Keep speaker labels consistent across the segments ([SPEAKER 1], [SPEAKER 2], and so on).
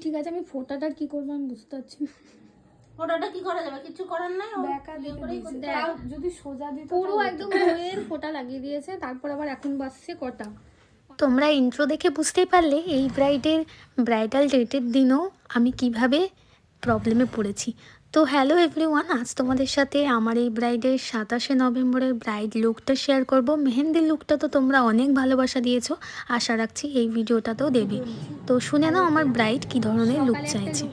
[SPEAKER 1] ঠিক আছে, আমি ফোটাটার কি করবো আমি বুঝতে পারছি না।
[SPEAKER 2] ফোটাটা কি করা যাবে, কিছু করার নাই।
[SPEAKER 1] যদি সোজা দিত পুরো একদম বইয়ের ফোটা লাগিয়ে দিয়েছে। তারপর আবার এখন বাজছে কটা।
[SPEAKER 3] তোমরা ইন্ট্রো দেখে বুঝতেই পারলে এই ব্রাইডাল ডেটের দিনও আমি কিভাবে প্রবলেমে পড়েছি। তো হ্যালো এভরিওয়ান, আজ তোমাদের সাথে আমার এই ব্রাইডের 27শে নভেম্বরের ব্রাইড লুকটা শেয়ার করব। মেহেন্দির লুকটা তো তোমরা অনেক ভালোবাসা দিয়েছো, আশা রাখছি এই ভিডিওটাতেও দেবে। তো শুনে নাও আমার ব্রাইড কি ধরনের লুক চাইছে।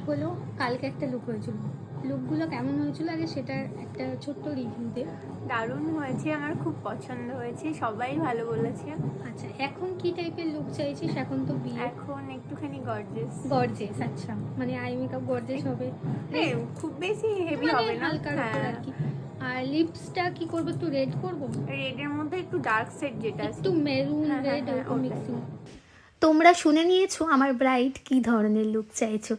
[SPEAKER 1] কালকে একটা লুক হয়েছিল, লুকগুলো কেমন হয়েছিল আগে সেটার একটা ছোট্ট রিভিউ দে।
[SPEAKER 4] দারুণ হয়েছে, আমার খুব পছন্দ হয়েছে, সবাই ভালো বলেছে।
[SPEAKER 1] আচ্ছা, এখন কি টাইপের লুক চাইছিস? এখন তো বিয়ে,
[SPEAKER 4] এখন একটুখানি গর্জিয়াস।
[SPEAKER 1] আচ্ছা, মানে আই মেকআপ গর্জিয়াস হবে,
[SPEAKER 4] খুব বেশি হেভি হবে না,
[SPEAKER 1] হালকার উপর আর কি। আর লিপসটা কি করব, একটু রেড করব,
[SPEAKER 4] রেডের মধ্যে একটু ডার্ক শেড যেটা
[SPEAKER 1] একটু মেরুন রেড মিক্সিং।
[SPEAKER 3] তোমরা শুনে নিয়েছো আমার ব্রাইড কি ধরনের লুক চাইছো,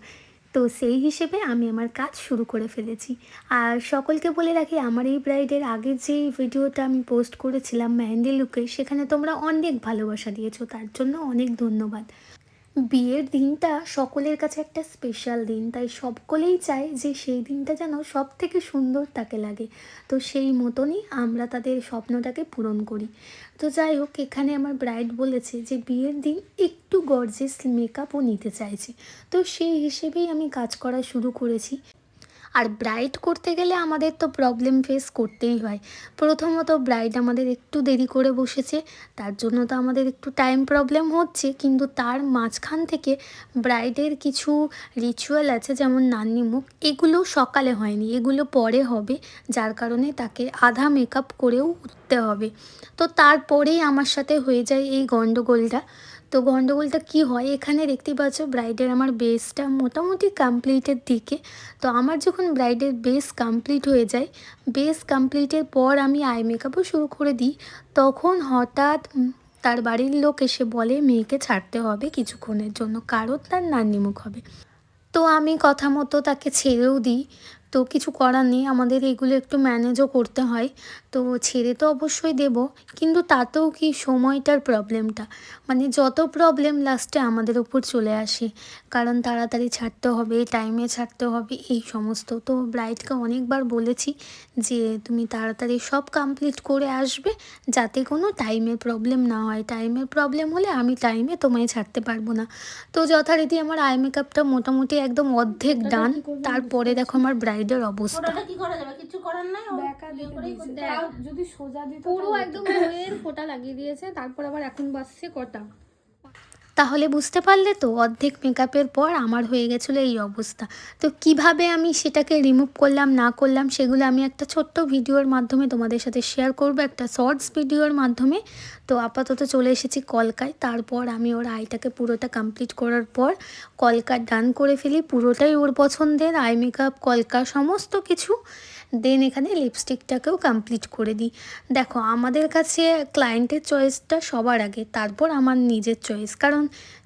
[SPEAKER 3] তো সেই হিসেবে আমি আমার কাজ শুরু করে ফেলেছি। আর সকলকে বলে রাখি, আমার এই ব্রাইডের আগের যে ভিডিওটা আমি পোস্ট করেছিলাম মেহেন্দি লুকে, সেখানে তোমরা অনেক ভালোবাসা দিয়েছো, তার জন্য অনেক ধন্যবাদ। বিয়ের দিনটা সকলের কাছে একটা স্পেশাল দিন, তাই সকলেই চায় যে সেই দিনটা যেন সব থেকে সুন্দর তাকে লাগে। তো সেই মতনই আমরা তাদের স্বপ্নটাকে পূরণ করি। তো যাই হোক, এখানে আমার ব্রাইড বলেছে যে বিয়ের দিন একটু গর্জিয়াস মেকআপও নিতে চাইছে, তো সেই হিসেবেই আমি কাজ করা শুরু করেছি। আর ব্রাইড করতে গেলে আমাদের তো প্রবলেম ফেস করতেই হয়। প্রথমত ব্রাইড আমাদের একটু দেরি করে বসেছে, তার জন্য তো আমাদের একটু টাইম প্রবলেম হচ্ছে, কিন্তু তার মাঝখান থেকে ব্রাইডের কিছু রিচুয়াল আছে, যেমন নান্নি মুখ, এগুলো সকালে হয়নি, এগুলো পরে হবে, যার কারণে তাকে আধা মেকআপ করেও উঠতে হবে। তো তারপরেই আমার সাথে হয়ে যায় এই গণ্ডগোলটা। তো গণ্ডগোলটা কি হয়, এখানে দেখতেই পাচ্ছ ব্রাইডের আমার বেসটা মোটামুটি কমপ্লিটের দিকে। তো আমার যখন ব্রাইডের বেস কমপ্লিট হয়ে যায়, বেস কমপ্লিটের পর আমি আই মেকআপও শুরু করে দিই, তখন হঠাৎ তার বাড়ির লোক এসে বলে মেয়েকে ছাড়তে হবে কিছুক্ষণের জন্য, কারণ তার নান্নিমুখ হবে। তো আমি কথা মতো তাকে ছেড়েও দিই। তো কিছু করার নেই, আমাদের এগুলো একটু ম্যানেজও করতে হয়। তো ছেড়ে তো অবশ্যই দেব, কিন্তু তাতেও কি সময়টার প্রবলেমটা, মানে যত প্রবলেম লাস্টে আমাদের উপর চলে আসে, কারণ তাড়াতাড়ি ছাড়তে হবে, টাইমে ছাড়তে হবে, এই সমস্ত। তো ব্রাইডকে অনেকবার বলেছি যে তুমি তাড়াতাড়ি সব কমপ্লিট করে আসবে, যাতে কোনো টাইমের প্রবলেম না হয়। টাইমের প্রবলেম হলে আমি টাইমে তোমায় ছাড়তে পারবো না। তো যথারীতি আমার আই মেকআপটা মোটামুটি একদম অর্ধেক ডান। তারপরে দেখো আমার ব্রাইডের অবস্থা।
[SPEAKER 2] কি করা যাবে, কিছু করার নাই।
[SPEAKER 1] যদি সোজা দিত পুরো একদম বইয়ের ফোটা লাগিয়ে দিয়েছে। তারপর আবার এখন বাজছে কটা।
[SPEAKER 3] তাহলে বুঝতে পারলে তো, অর্ধেক মেকআপের পর আমার হয়ে গেছিলো এই অবস্থা। তো কিভাবে আমি সেটাকে রিমুভ করলাম না করলাম, সেগুলো আমি একটা ছোট্ট ভিডিওর মাধ্যমে তোমাদের সাথে শেয়ার করব, একটা শর্টস ভিডিওর মাধ্যমে। তো আপাতত চলে এসেছি কলকায়। তারপর আমি ওর আইটাকে পুরোটা কমপ্লিট করার পর কলকা ডান করে ফেলি, পুরোটাই ওর পছন্দের, আই মেকআপ কলকা সমস্ত কিছু। দেন এখানে লিপস্টিকটাকেও কমপ্লিট করে দিই। দেখো, আমাদের কাছে ক্লায়েন্টের চয়েসটা সবার আগে, তারপর আমার নিজের চয়েস, কারণ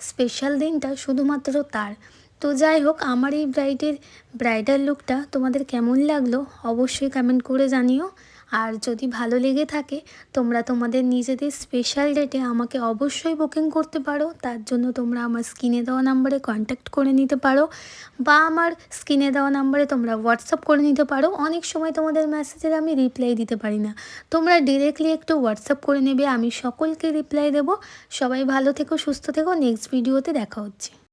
[SPEAKER 3] স্পেশাল দিনটা শুধুমাত্র তার। তো যাই হোক, আমার এই ব্রাইডাল লুকটা তোমাদের কেমন লাগলো অবশ্যই কমেন্ট করে জানিও। আর যদি ভালো লেগে থাকে, তোমরা তোমাদের নিজেদের স্পেশাল ডেটে আমাকে অবশ্যই বুকিং করতে পারো। তার জন্য তোমরা আমার স্ক্রিনে দেওয়া নাম্বারে কন্ট্যাক্ট করে নিতে পারো, বা আমার স্ক্রিনে দেওয়া নাম্বারে তোমরা হোয়াটসঅ্যাপ করে নিতে পারো। অনেক সময় তোমাদের মেসেজের আমি রিপ্লাই দিতে পারি না, তোমরা ডিরেক্টলি একটু হোয়াটসঅ্যাপ করে নেবে, আমি সকলকে রিপ্লাই দেবো। সবাই ভালো থেকো, সুস্থ থেকো, নেক্সট ভিডিওতে দেখা হচ্ছে।